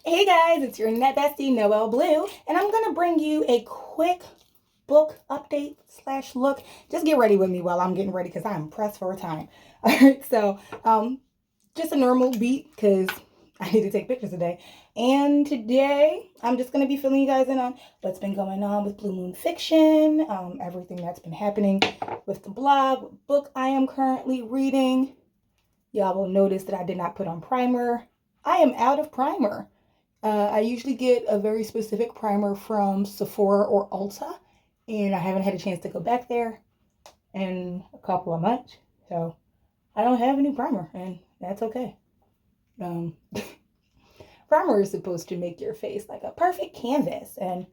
Hey guys, it's your net bestie Noel Blue, and I'm gonna bring you a quick book update slash look. Just get ready with me while I'm getting ready because I'm pressed for time. All right, so just a normal beat because I need to take pictures today. And today I'm just gonna be filling you guys in on what's been going on with Blue Moon Fiction, everything that's been happening with the blog, what book I am currently reading. Y'all will notice that I did not put on primer. I am out of primer. I usually get a very specific primer from Sephora or Ulta, and I haven't had a chance to go back there in a couple of months. So I don't have any primer, and that's okay. Um, Primer is supposed to make your face like a perfect canvas, and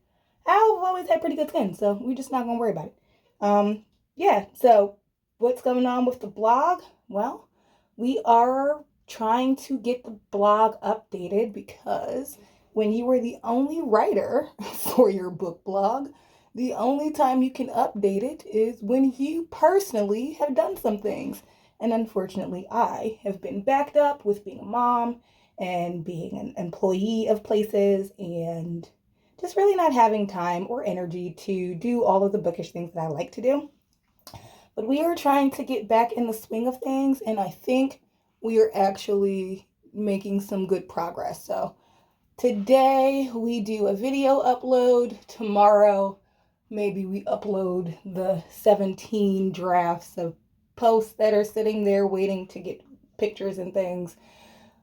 I've always had pretty good skin, so we're just not gonna worry about it. Yeah, so what's going on with the blog? Well, we are trying to get the blog updated because when you were the only writer for your book blog, the only time you can update it is when you personally have done some things. And unfortunately, I have been backed up with being a mom and being an employee of places and just really not having time or energy to do all of the bookish things that I like to do. But we are trying to get back in the swing of things, and I think we are actually making some good progress. So today we do a video upload. Tomorrow, maybe we upload the 17 drafts of posts that are sitting there waiting to get pictures and things.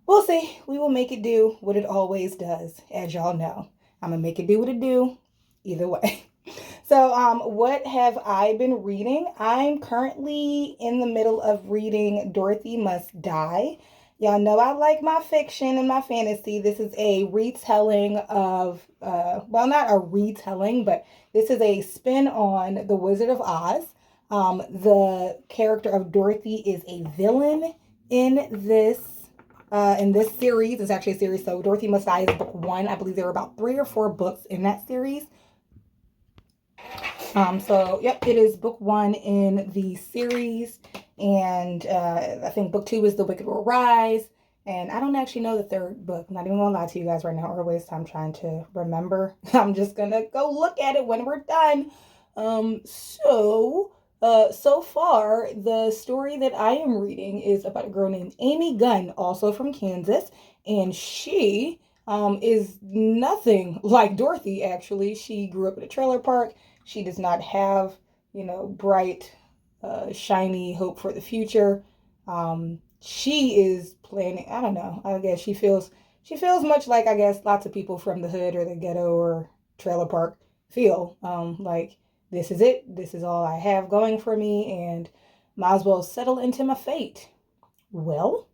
We'll see. We will make it do what it always does, as y'all know. I'm gonna make it do what it do, either way. So, what have I been reading? I'm currently in the middle of reading Dorothy Must Die. Y'all know I like my fiction and my fantasy. This is a retelling of, well, not a retelling, but this is a spin on The Wizard of Oz. The character of Dorothy is a villain in this series. It's actually a series, so Dorothy Must Die is book one. I believe there are about 3 or 4 books in that series. So yep, it is book one in the series, and I think book 2 is The Wicked Will Rise. And I don't actually know the 3rd book. I'm not even gonna lie to you guys right now or waste time trying to remember. I'm just gonna go look at it when we're done. So far, the story that I am reading is about a girl named Amy Gunn, also from Kansas, and she is nothing like Dorothy, actually. She grew up in a trailer park. She does not have, bright, shiny hope for the future. She is planning, I don't know, I guess she feels much like, I guess, lots of people from the hood or the ghetto or trailer park feel. Like, this is it. This is all I have going for me, and might as well settle into my fate. Well,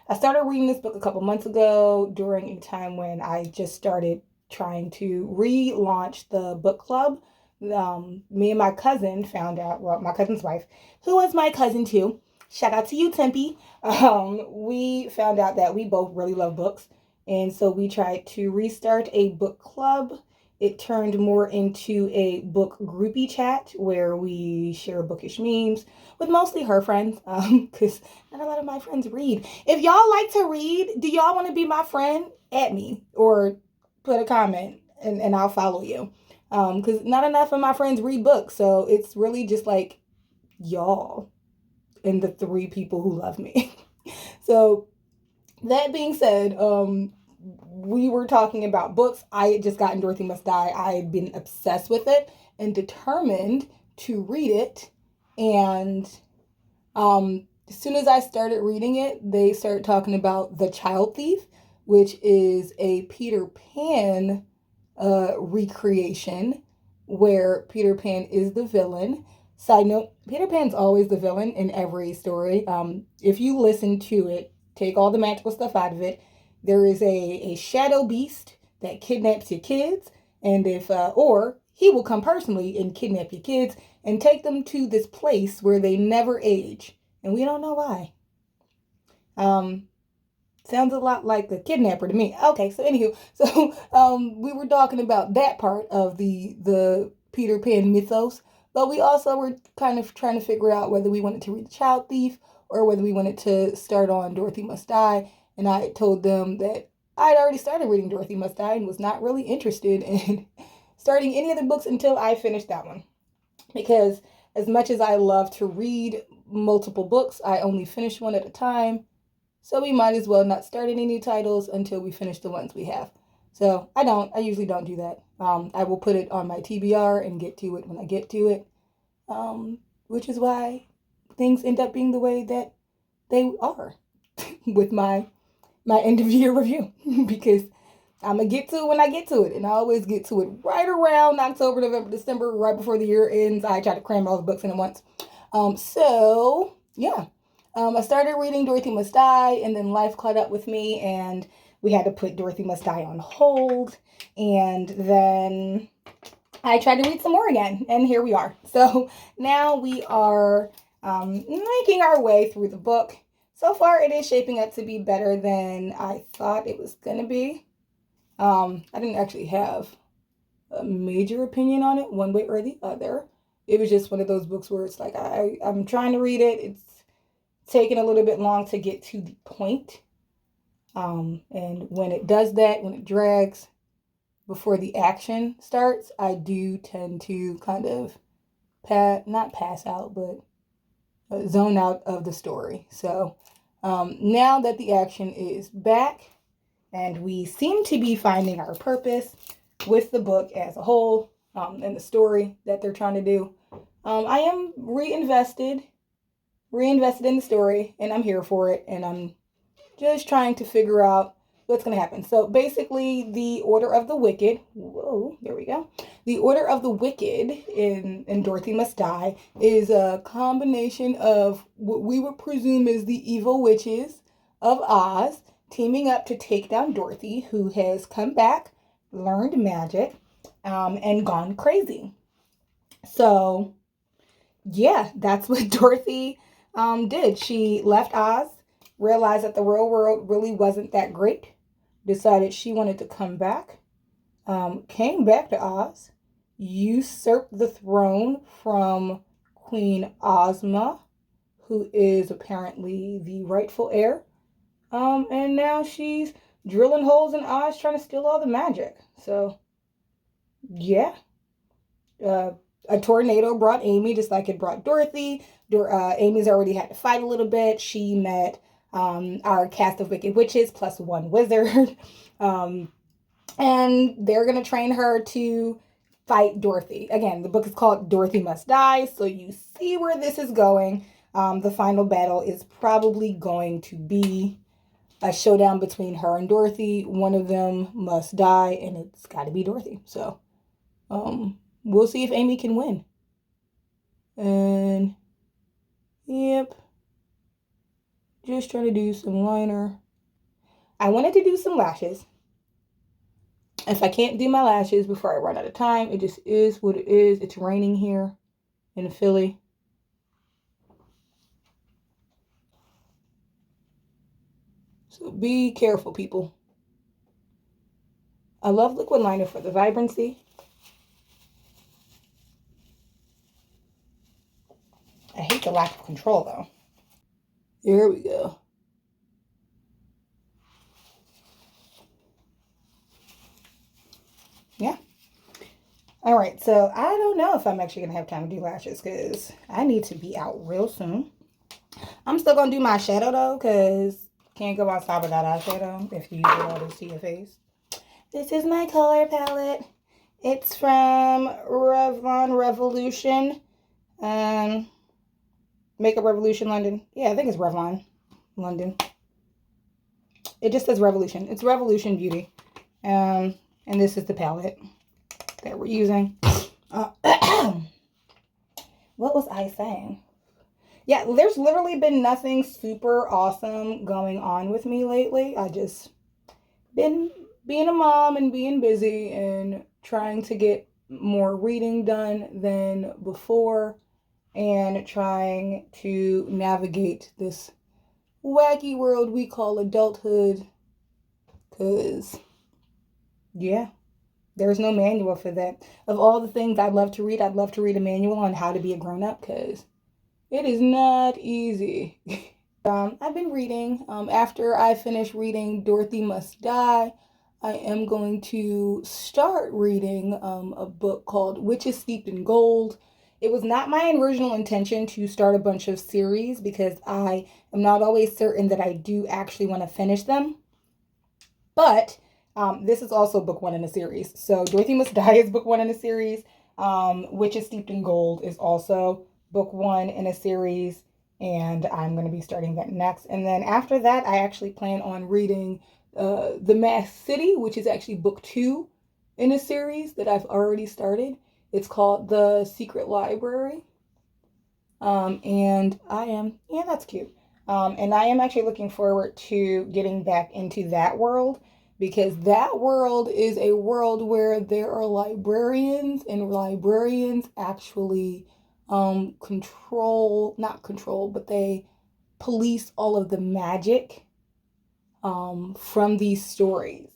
I started reading this book a couple months ago during a time when I just started trying to relaunch the book club. Me and my cousin found out, well, my cousin's wife, who was my cousin too. Shout out to you, Tempe. We found out that we both really love books. And so we tried to restart a book club. It turned more into a book groupie chat where we share bookish memes with mostly her friends, because not a lot of my friends read. If y'all like to read, do y'all want to be my friend? At me or put a comment and I'll follow you. Because not enough of my friends read books, so it's really just like y'all and the 3 people who love me. So that being said, we were talking about books. I had just gotten Dorothy Must Die. I had been obsessed with it and determined to read it. And as soon as I started reading it, they started talking about The Child Thief, which is a Peter Pan recreation where Peter Pan is the villain. Side note, Peter Pan's always the villain in every story. If you listen to it, take all the magical stuff out of it, there is a shadow beast that kidnaps your kids, and or he will come personally and kidnap your kids and take them to this place where they never age, and we don't know why. Sounds a lot like the kidnapper to me. Okay, so anywho, so we were talking about that part of the Peter Pan mythos, but we also were kind of trying to figure out whether we wanted to read The Child Thief or whether we wanted to start on Dorothy Must Die. And I told them that I had already started reading Dorothy Must Die and was not really interested in starting any of the books until I finished that one. Because as much as I love to read multiple books, I only finish one at a time. So we might as well not start any new titles until we finish the ones we have. So I usually don't do that. I will put it on my TBR and get to it when I get to it. Which is why things end up being the way that they are with my end of year review. Because I'm going to get to it when I get to it. And I always get to it right around October, November, December, right before the year ends. I try to cram all the books in at once. Yeah. I started reading Dorothy Must Die, and then life caught up with me, and we had to put Dorothy Must Die on hold. And then I tried to read some more again, and here we are. So now we are making our way through the book. So far, it is shaping up to be better than I thought it was going to be. I didn't actually have a major opinion on it one way or the other. It was just one of those books where it's like I'm trying to read it. It's taking a little bit long to get to the point. And when it does that, when it drags before the action starts, I do tend to kind of not pass out, but zone out of the story. So now that the action is back, and we seem to be finding our purpose with the book as a whole, and the story that they're trying to do. I am reinvested in the story, and I'm here for it, and I'm just trying to figure out what's going to happen. So basically, the Order of the Wicked, there we go. The Order of the Wicked in Dorothy Must Die is a combination of what we would presume is the evil witches of Oz teaming up to take down Dorothy, who has come back, learned magic, and gone crazy. So, yeah, that's what Dorothy did. She left Oz, realized that the real world really wasn't that great, decided she wanted to come back, came back to Oz, usurped the throne from Queen Ozma, who is apparently the rightful heir. And now she's drilling holes in Oz trying to steal all the magic. So, yeah. A tornado brought Amy just like it brought Dorothy. Amy's already had to fight a little bit. She met our cast of wicked witches plus one wizard. And they're going to train her to fight Dorothy. Again, the book is called Dorothy Must Die, so you see where this is going. The final battle is probably going to be a showdown between her and Dorothy. One of them must die, and it's got to be Dorothy. So, we'll see if Amy can win. And, yep. Just trying to do some liner. I wanted to do some lashes. If I can't do my lashes before I run out of time, it just is what it is. It's raining here in Philly. So be careful, people. I love liquid liner for the vibrancy. I hate the lack of control, though. Here we go. Yeah. All right, so I don't know if I'm actually going to have time to do lashes because I need to be out real soon. I'm still going to do my shadow, though, because can't go outside without eyeshadow if you use all to see your face. This is my color palette. It's from Revlon Revolution. Makeup Revolution London. Yeah, I think it's Revlon London. It just says Revolution. It's Revolution Beauty. And this is the palette that we're using. What was I saying? Yeah, there's literally been nothing super awesome going on with me lately. I just been being a mom and being busy and trying to get more reading done than before and trying to navigate this wacky world we call adulthood. Because, yeah, there's no manual for that. Of all the things I'd love to read a manual on how to be a grown-up because it is not easy. I've been reading. After I finish reading Dorothy Must Die, I am going to start reading a book called Witches Steeped in Gold. It was not my original intention to start a bunch of series because I am not always certain that I do actually want to finish them. But this is also book one in a series. So Dorothy Must Die is book one in a series. Witches Steeped in Gold is also book one in a series. And I'm going to be starting that next. And then after that, I actually plan on reading The Masked City, which is actually book two in a series that I've already started. It's called The Secret Library. And I am, yeah, that's cute. And I am actually looking forward to getting back into that world because that world is a world where there are librarians and librarians actually not control, but they police all of the magic from these stories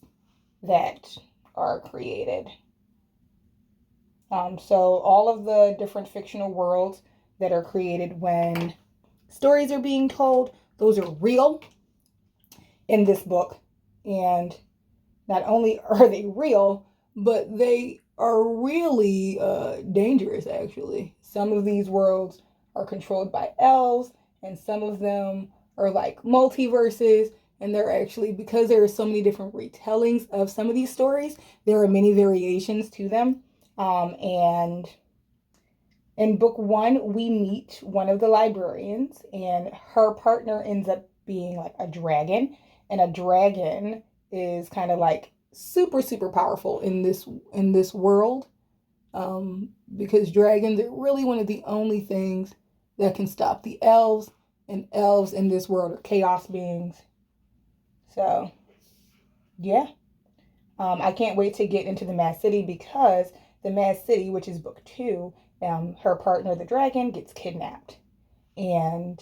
that are created. So all of the different fictional worlds that are created when stories are being told, those are real in this book. And not only are they real, but they are really dangerous, actually. Some of these worlds are controlled by elves, and some of them are like multiverses. And they're actually, because there are so many different retellings of some of these stories, there are many variations to them. And in book one, we meet one of the librarians, and her partner ends up being like a dragon. And a dragon is kind of like super, super powerful in this world. Because dragons are really one of the only things that can stop the elves, and elves in this world are chaos beings. So, yeah. I can't wait to get into the Masked City because the Masked City, which is book two, her partner, the dragon, gets kidnapped. And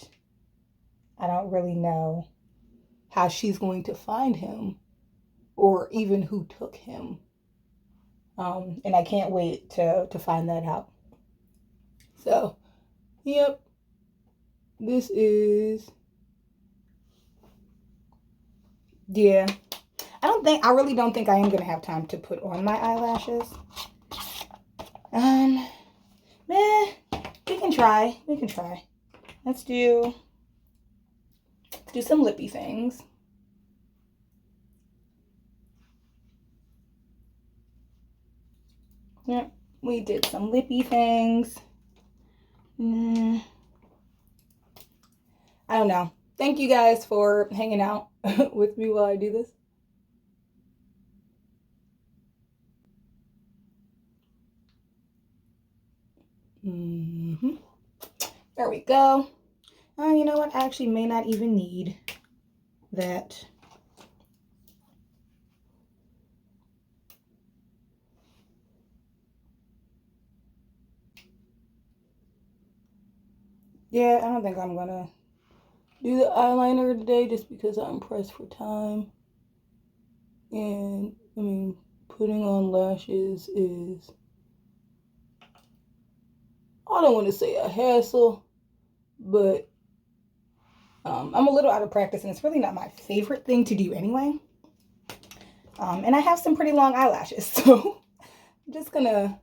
I don't really know how she's going to find him or even who took him. And I can't wait to find that out. So, yep. This is, yeah. I really don't think I am going to have time to put on my eyelashes. Meh, we can try. Let's do some lippy things. Yep, we did some lippy things. I don't know. Thank you guys for hanging out with me while I do this. There we go. You know what? I actually may not even need that. Yeah, I don't think I'm gonna do the eyeliner today just because I'm pressed for time. And I mean, putting on lashes is, I don't want to say a hassle, but I'm a little out of practice and it's really not my favorite thing to do anyway. And I have some pretty long eyelashes, so I'm just gonna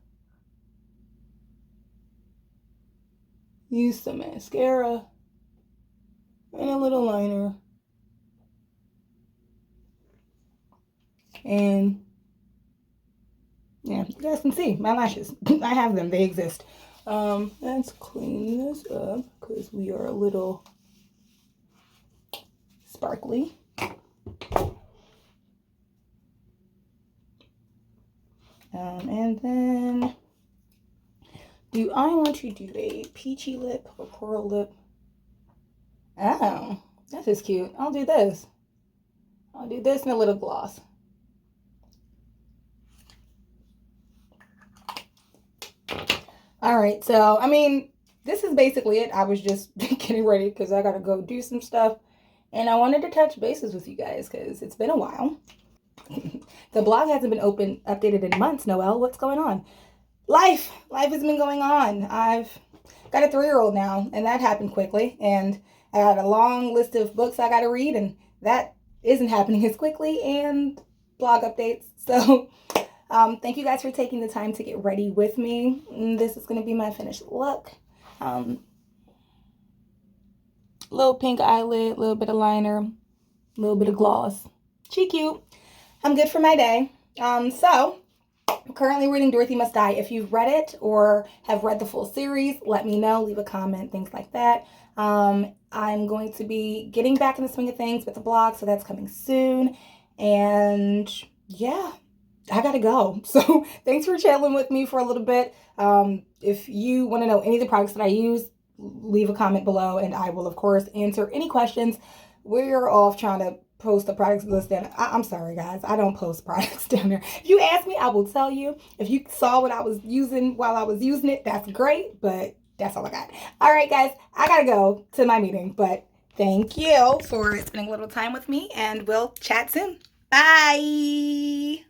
use some mascara and a little liner. And yeah, you guys can see my lashes. I have them, they exist. Let's clean this up because we are a little sparkly. And then, do I want to do a peachy lip or coral lip? Oh, this is cute. I'll do this. I'll do this and a little gloss. All right, so, I mean, this is basically it. I was just getting ready because I got to go do some stuff. And I wanted to touch bases with you guys because it's been a while. The blog hasn't been updated in months, Noel. What's going on? Life has been going on. I've got a 3-year-old now, and that happened quickly. And I got a long list of books I got to read, and that isn't happening as quickly, and blog updates. So thank you guys for taking the time to get ready with me. And this is going to be my finished look. Little pink eyelid, little bit of liner, little bit of gloss. She cute. I'm good for my day. So I'm currently reading Dorothy Must Die. If you've read it or have read the full series, let me know. Leave a comment, things like that. I'm going to be getting back in the swing of things with the blog, so that's coming soon. And yeah, I gotta go. So thanks for chatting with me for a little bit. If you want to know any of the products that I use, leave a comment below, and I will, of course, answer any questions. We're off trying to post the products list down. I'm sorry, guys. I don't post products down there. If you ask me, I will tell you. If you saw what I was using while I was using it, that's great, but that's all I got. All right, guys. I gotta go to my meeting, but thank you for spending a little time with me, and we'll chat soon. Bye.